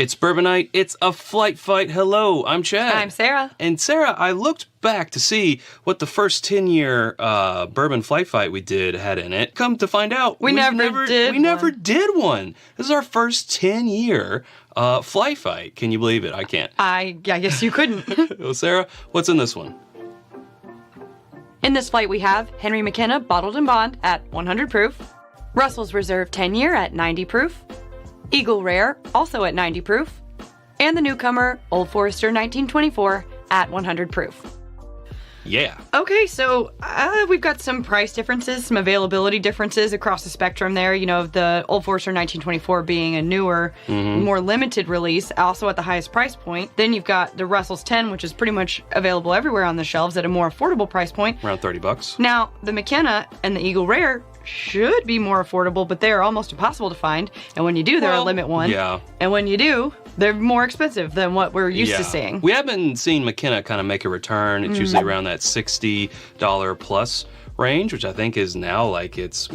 It's Bourbon Night. It's a flight fight. Hello, I'm Chad. I'm Sarah. And Sarah, I looked back to see what the first 10-year bourbon flight fight we did had in it. Come to find out, we never did one. This is our first 10-year flight fight. Can you believe it? I can't. I guess you couldn't. Well, Sarah, what's in this one? In this flight we have Henry McKenna Bottled and Bond at 100 proof, Russell's Reserve 10-year at 90 proof, Eagle Rare, also at 90 proof, and the newcomer, Old Forester 1924 at 100 proof. Yeah. Okay, so we've got some price differences, some availability differences across the spectrum there. You know, the Old Forester 1924 being a newer, more limited release, also at the highest price point. Then you've got the Russell's 10, which is pretty much available everywhere on the shelves at a more affordable price point. Around $30. Now, the McKenna and the Eagle Rare should be more affordable, but they are almost impossible to find. And when you do, they're a limit one. Yeah. And when you do, they're more expensive than what we're used to seeing. We haven't seen McKenna kind of make a return. It's usually around that $60 plus range, which I think is now like it's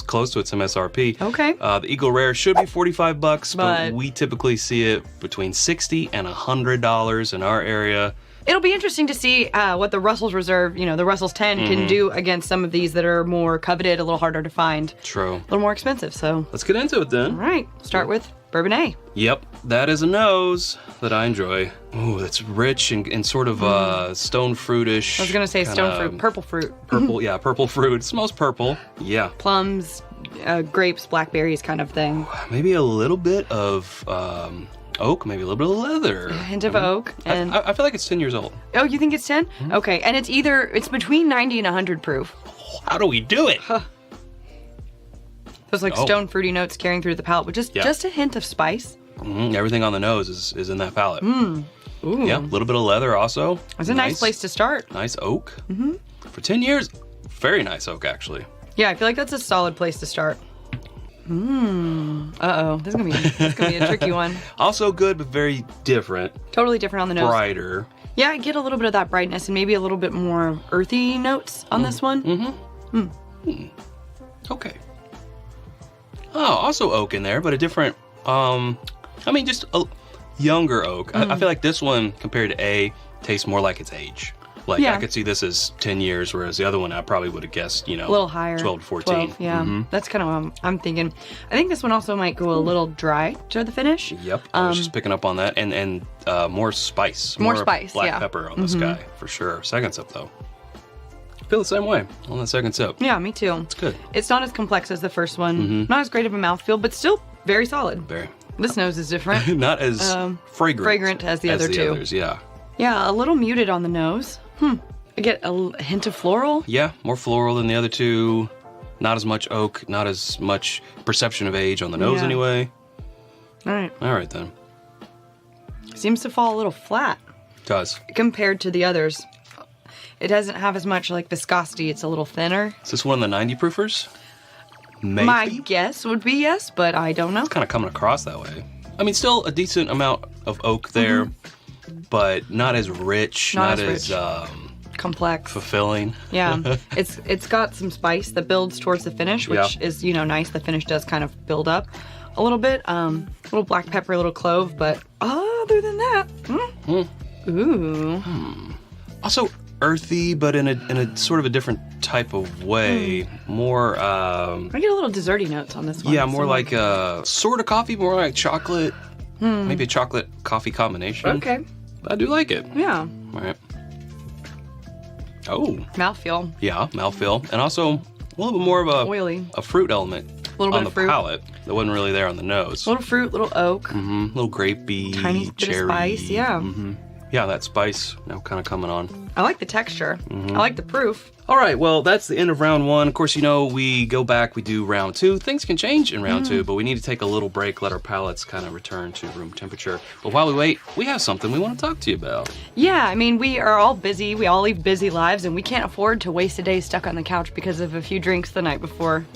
close to its MSRP. Okay. The Eagle Rare should be $45, but we typically see it between $60 and $100 in our area. It'll be interesting to see what the Russell's Reserve, the Russell's 10 can do against some of these that are more coveted, a little harder to find. True. A little more expensive, so. Let's get into it then. All right, start with Bourbon A. Yep, that is a nose that I enjoy. Ooh, it's rich and sort of stone fruitish. I was gonna say stone fruit, purple fruit. Purple, yeah, purple fruit. It smells purple. Yeah. Plums, grapes, blackberries kind of thing. Maybe a little bit of oak, maybe a little bit of leather. A hint of oak. And I feel like it's 10 years old. Oh, you think it's 10? Okay, and it's between 90 and 100 proof. How do we do it? Those stone fruity notes carrying through the palate, but just a hint of spice. Everything on the nose is in that palate. Ooh. Yeah, a little bit of leather also. It's a nice place to start. Nice oak. For 10 years, very nice oak actually. Yeah, I feel like that's a solid place to start. Uh-oh, this is gonna be a tricky one. Also good, but very different. Totally different on the nose. Brighter. Yeah, I get a little bit of that brightness and maybe a little bit more earthy notes on this one. Okay. Oh, also oak in there, but a different, just a younger oak. I feel like this one, compared to A, tastes more like its age. Like, I could see this as 10 years, whereas the other one I probably would have guessed, a little higher. 12 to 14. 12, yeah. That's kind of what I'm thinking. I think this one also might go a little dry to the finish. Yep, I was just picking up on that. And more spice. More spice, black pepper on this guy, for sure. Second sip, though. I feel the same way on the second sip. Yeah, me too. It's good. It's not as complex as the first one. Not as great of a mouthfeel, but still very solid. Very. This nose is different. Not as fragrant as the other two. Others, yeah. Yeah, a little muted on the nose. I get a hint of floral. Yeah, more floral than the other two. Not as much oak, not as much perception of age on the nose anyway. All right then. Seems to fall a little flat. Does. Compared to the others. It doesn't have as much viscosity. It's a little thinner. Is this one of the 90 proofers? Maybe? My guess would be yes, but I don't know. It's kind of coming across that way. I mean, still a decent amount of oak there, but not as rich, not as complex, fulfilling. Yeah, it's got some spice that builds towards the finish, which is nice. The finish does kind of build up a little bit. A little black pepper, a little clove, but other than that, ooh. Also earthy, but in a sort of a different type of way. More I get a little desserty notes on this one. Yeah, more like sort of coffee, more like chocolate. Maybe a chocolate coffee combination. Okay. But I do like it. Yeah. All right. Oh. Mouthfeel. Yeah, mouthfeel. And also a little bit more of a fruit element on the palate that wasn't really there on the nose. A little fruit, little oak. A little grapey, tiny cherry. Bit of spice, yeah. Yeah, that spice now kind of coming on. I like the texture. I like the proof. All right, well, that's the end of round one. Of course, we go back, we do round two. Things can change in round two, but we need to take a little break, let our palates kind of return to room temperature. But while we wait, we have something we want to talk to you about. Yeah, I mean, we are all busy. We all lead busy lives, and we can't afford to waste a day stuck on the couch because of a few drinks the night before.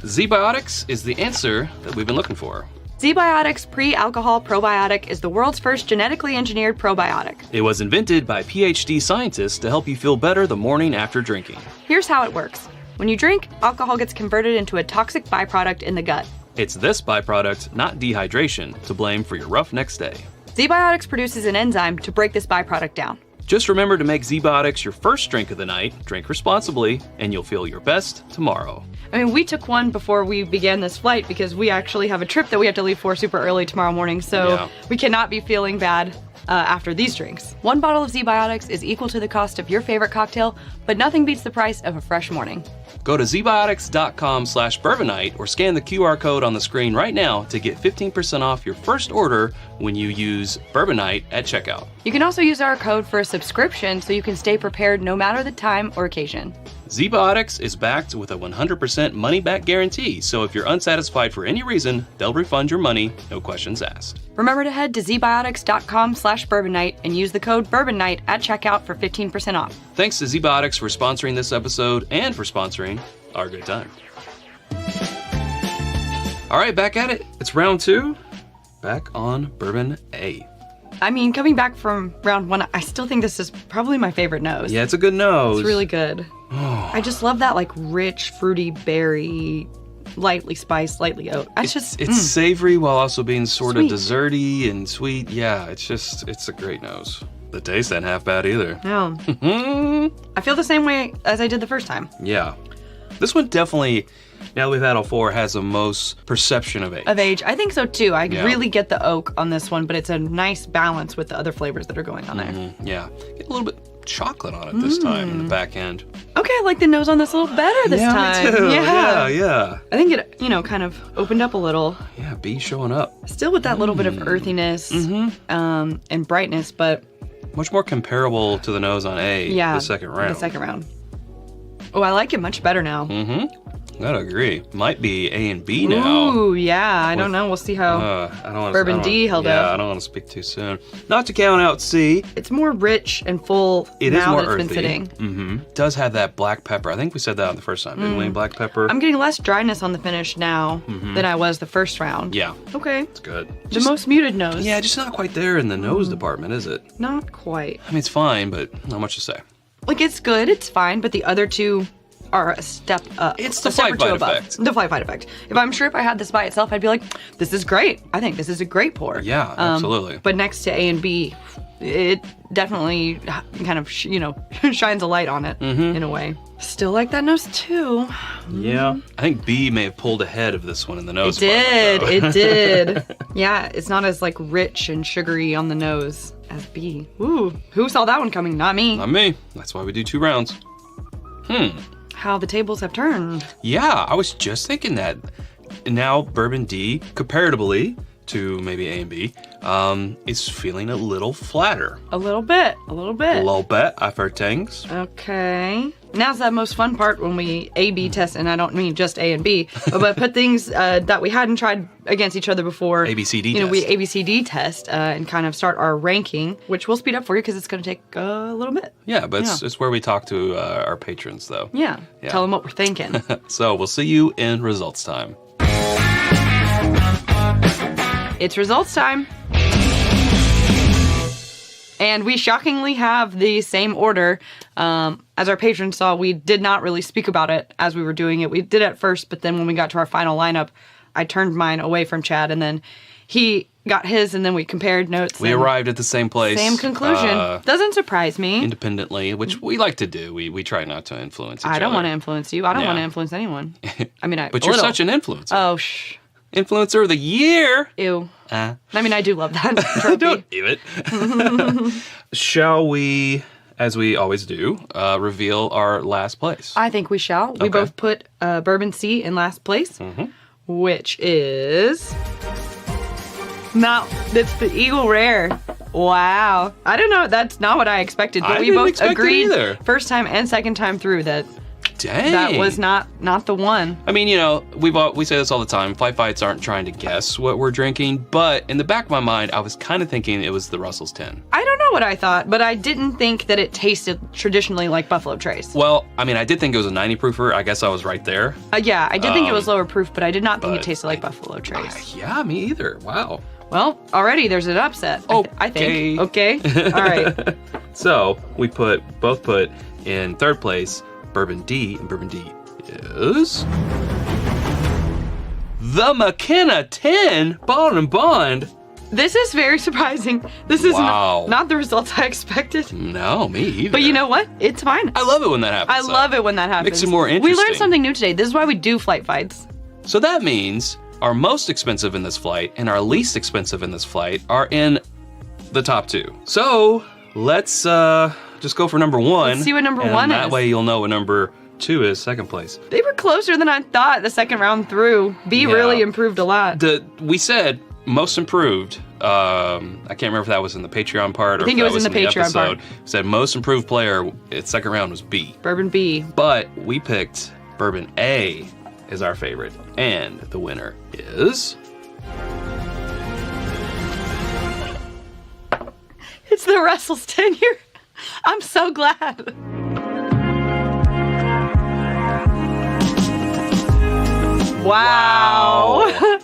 Z-Biotics is the answer that we've been looking for. Z-Biotics Pre-Alcohol Probiotic is the world's first genetically engineered probiotic. It was invented by PhD scientists to help you feel better the morning after drinking. Here's how it works. When you drink, alcohol gets converted into a toxic byproduct in the gut. It's this byproduct, not dehydration, to blame for your rough next day. ZBiotics produces an enzyme to break this byproduct down. Just remember to make ZBiotics your first drink of the night, drink responsibly, and you'll feel your best tomorrow. I mean, we took one before we began this flight because we actually have a trip that we have to leave for super early tomorrow morning, so we cannot be feeling bad after these drinks. One bottle of ZBiotics is equal to the cost of your favorite cocktail, but nothing beats the price of a fresh morning. Go to zbiotics.com/bourbonite or scan the QR code on the screen right now to get 15% off your first order when you use Bourbonite at checkout. You can also use our code for a subscription so you can stay prepared no matter the time or occasion. ZBiotics is backed with a 100% money-back guarantee, so if you're unsatisfied for any reason, they'll refund your money, no questions asked. Remember to head to zbiotics.com/bourbonite and use the code bourbonnight at checkout for 15% off. Thanks to ZBiotics for sponsoring this episode and for sponsoring our good time. All right, back at it. It's round 2. Back on Bourbon A. I mean, coming back from round 1, I still think this is probably my favorite nose. Yeah, it's a good nose. It's really good. I just love that, like, rich, fruity berry, lightly spiced, lightly oat. It's savory while also being sort Sweet. of desserty and sweet. Yeah, it's a great nose. The taste ain't half bad either. No. I feel the same way as I did the first time. Yeah. This one definitely, now that we've had all 4, has the most perception of age. I think so too. I really get the oak on this one, but it's a nice balance with the other flavors that are going on there. Yeah. Get a little bit chocolate on it this time in the back end. Okay, I like the nose on this a little better this time. Me too. Yeah. Yeah. I think it, kind of opened up a little. Yeah, B showing up. Still with that little bit of earthiness and brightness, but much more comparable to the nose on A the second round. Oh, I like it much better now. Gotta agree. Might be A and B now. Ooh, yeah. I don't know. We'll see how Bourbon D held up. Yeah, I don't want to speak too soon. Not to count out C. It's more rich and full It now is more that it's earthy. been sitting. Does have that black pepper. I think we said that on the first time, didn't we? Black pepper. I'm getting less dryness on the finish now than I was the first round. Yeah. Okay. It's good. The most muted nose. Yeah, just not quite there in the nose department, is it? Not quite. I mean, it's fine, but not much to say. Like, it's good, it's fine, but the other two are a step up. It's the flight fight effect. The flight fight effect. If I had this by itself, I'd be like, this is great. I think this is a great pour. Yeah, absolutely. But next to A and B, it definitely kind of, shines a light on it in a way. Still like that nose too. Yeah. I think B may have pulled ahead of this one in the nose. It did. Yeah, it's not as like rich and sugary on the nose as B. Ooh, who saw that one coming? Not me. Not me. That's why we do 2 rounds. How the tables have turned. Yeah, I was just thinking that. Now Bourbon D, comparatively to maybe A and B, is feeling a little flatter. A little bit. A little bit, I've heard things. Okay. Now's the most fun part when we A-B test, and I don't mean just A and B, but put things that we hadn't tried against each other before. ABCD test. We ABCD test and kind of start our ranking, which we'll speed up for you because it's going to take a little bit. Yeah, but it's where we talk to our patrons, though. Yeah. Tell them what we're thinking. So we'll see you in results time. It's results time. And we shockingly have the same order. As our patrons saw, we did not really speak about it as we were doing it. We did at first, but then when we got to our final lineup, I turned mine away from Chad, and then he got his, and then we compared notes. We arrived at the same place. Same conclusion. Doesn't surprise me. Independently, which we like to do. We try not to influence each other. I don't want to influence you. I don't want to influence anyone. I mean, but you're such an influencer. Oh, shh. Influencer of the year. Ew. I mean, I do love that trophy. Don't do it. Shall we, as we always do, reveal our last place? I think we shall. We both put Bourbon C in last place, which is... No, it's the Eagle Rare. Wow. I don't know. That's not what I expected, but we both agreed first time and second time through that that was not the one. I mean, we say this all the time. Flight fights aren't trying to guess what we're drinking, but in the back of my mind, I was kind of thinking it was the Russell's 10. I don't know what I thought, but I didn't think that it tasted traditionally like Buffalo Trace. Well, I mean, I did think it was a 90 proofer. I guess I was right there. Yeah, I did think it was lower proof, but I did not think it tasted like Buffalo Trace. Yeah, me either. Wow. Well, already there's an upset. I think. Okay. All right. So we both put in third place Bourbon D, and Bourbon D is the McKenna 10 Bond and Bond. This is very surprising. This is Wow. not the results I expected. No, me either. But you know what? It's fine. I love it when that happens. I love it when that happens. Makes it more We interesting. learned something new today. This is why we do flight fights. So that means our most expensive in this flight and our least expensive in this flight are in the top two. So let's just go for number one. Let's see what number and one that is. way you'll know what number two is, second place. They were closer than I thought the second round through. B Yeah. really improved a lot. We said most improved. I can't remember if that was in the Patreon part or I think if it that was in the Patreon episode. part. Said most improved player, its second round was B. Bourbon B. But we picked Bourbon A as our favorite. And the winner is... It's the Russell's tenure. I'm so glad. Wow.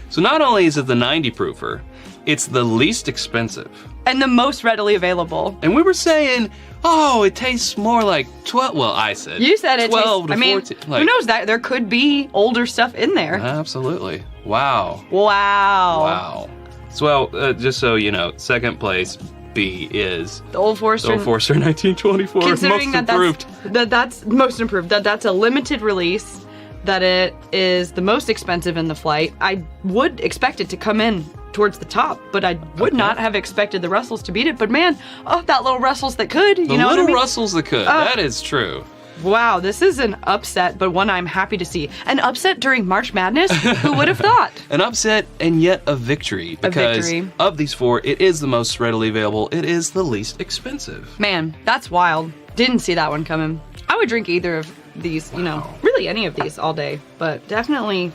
So not only is it the 90 proofer, it's the least expensive. And the most readily available. And we were saying, oh, it tastes more like 12. Well, I said You said it 12 tastes, to I mean, 14. who knows that there could be older stuff in there. Absolutely. Wow. Wow. Wow. So, well, just so you know, second place B is The Old Forester. Old Forester 1924. Considering most that improved. that's most improved. That's a limited release. That it is the most expensive in the flight. I would expect it to come in towards the top, but I would not have expected the Russells to beat it. But man, oh, that little Russells that could. You The know little what I mean? Russells that could. That is true. Wow, this is an upset, but one I'm happy to see. An upset during March Madness? Who would have thought? An upset and yet a victory. Because victory. of these four, it is the most readily available. It is the least expensive. Man, that's wild. Didn't see that one coming. I would drink either of these, you know, really any of these all day, but definitely,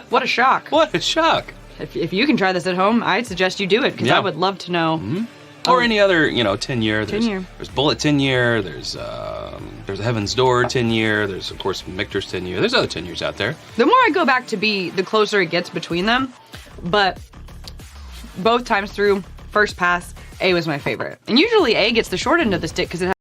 what a shock. What a shock. If you can try this at home, I'd suggest you do it, because Yeah. I would love to know. Or any other, 10 year. 10 year. There's Bullet 10 year. There's Heaven's Door 10 year. There's, of course, Michter's 10 year. There's other 10 years out there. The more I go back to B, the closer it gets between them, but both times through, first pass, A was my favorite. And usually A gets the short end of the stick because it